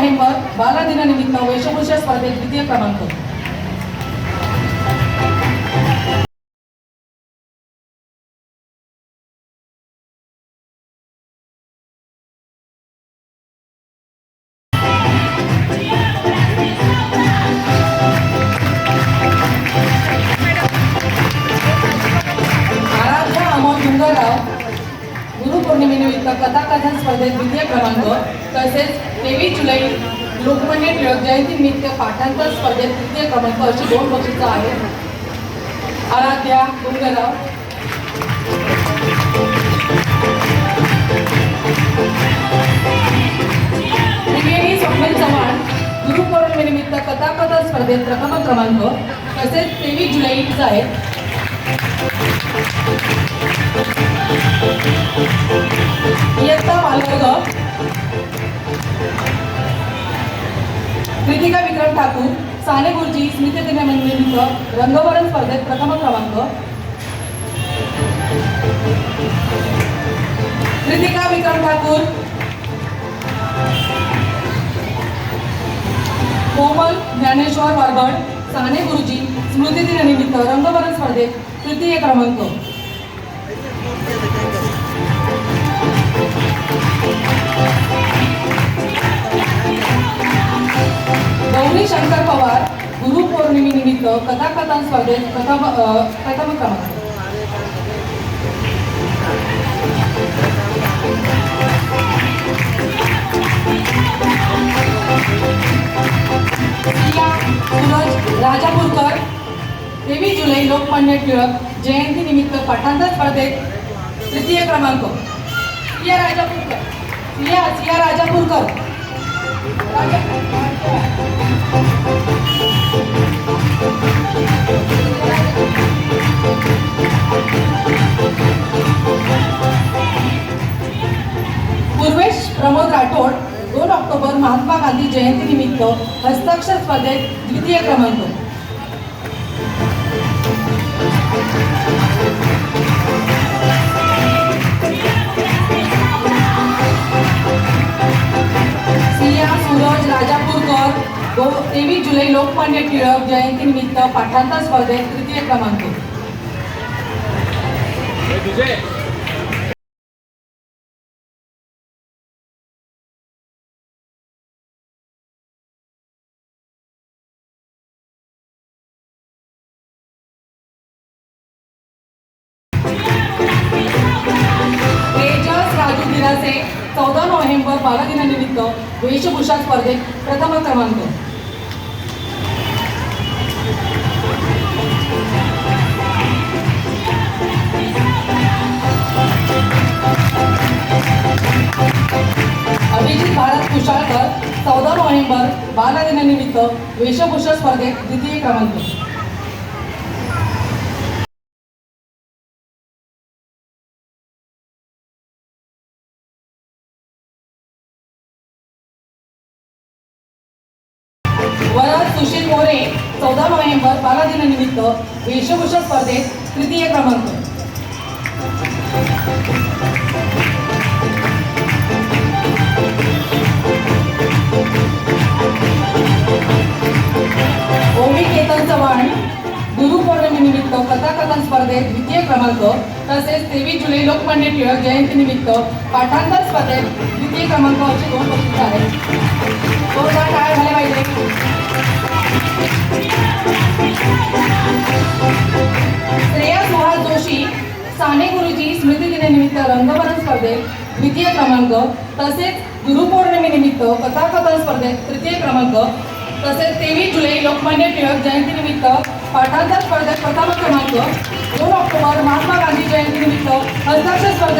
November बालदिनानिमित्त वेशभूषा स्पर्धेत द्वितीय क्रमांक। आराध्या अमोल डुंगरराव गुरुपौर्णिमेनिमित्त कथाकथन स्पर्धेत द्वितीय क्रमांक। तसेच 23 जुलै लोकमान्य टिळक जयंतीनिमित्त पाठांतर स्पर्धेत तृतीय क्रमांक अशी 2 बक्षिसं आहेत। आराध्या डुंगरराव, त्रिवेणी स्वप्नील चव्हाण गुरुपौर्णिमेनिमित्त कथाकथन स्पर्धेत प्रथम क्रमांक। तसेच 23 जुलैचा आहे। इयत्ता बालवर्ग कृतिका विक्रम ठाकूर साने गुरुजी स्मृतिदिनानिमित्त रंगवरण स्पर्धेत प्रथम क्रमांक। कृतिका विक्रम ठाकूर, कोमल ज्ञानेश्वर वरबड साने गुरुजी स्मृतिदिनानिमित्त रंगवरण स्पर्धेत तृतीय क्रमांक। गौरी शंकर पवार गुरुपौर्णिमेनिमित्त कथाकथन स्पर्धेत प्रथम क्रमांक। सूरज राजापूरकर 23 जुलै लोकमान्य टिळक जयंतीनिमित्त पाठांतर स्पर्धेत तृतीय क्रमांक। सिया राजापूरकर पूर्वेश प्रमोद राठोड 2 ऑक्टोबर महात्मा गांधी जयंतीनिमित्त हस्ताक्षर स्पर्धेत द्वितीय क्रमांक। सिया सूरज राजापूरकर 23 जुलै लोकमान्य टिळक जयंतीनिमित्त पाठांतर स्पर्धेत तृतीय क्रमांक। तेजस राजू गिरासे 14 नोव्हेंबर बालदिनानिमित्त वेशभूषा स्पर्धेत प्रथम क्रमांक। अभिजित भारत कुशाळकर 14 नोव्हेंबर बालदिनानिमित्त वेशभूषा स्पर्धेत द्वितीय क्रमांक। वरद सुशील मोरे 14 नोव्हेंबर बालदिनानिमित्त वेशभूषा स्पर्धेत तृतीय क्रमांक। ओमी केतन चव्हाण गुरुपौर्णिमेनिमित्त कथाकथन स्पर्धेत द्वितीय क्रमांक। तसेच 23 जुलै लोकमान्य टिळक जयंतीनिमित्त पाठांतर स्पर्धेत द्वितीय क्रमांक अशी 2 बक्षिसं आहेत। जोरदार टाळ्या झाल्या पाहिजे। श्रेया सुहास जोशी साने गुरुजी स्मृतिदिनानिमित्त रंगवरण स्पर्धेत द्वितीय क्रमांक। तसेच गुरुपौर्णिमेनिमित्त कथाकथन स्पर्धेत तृतीय क्रमांक। तसेच 23 जुलै लोकमान्य टिळक जयंतीनिमित्त पाठांतर स्पर्धेत प्रथम क्रमांक। 2 ऑक्टोबर महात्मा गांधी जयंतीनिमित्त हस्ताक्षर स्पर्धेत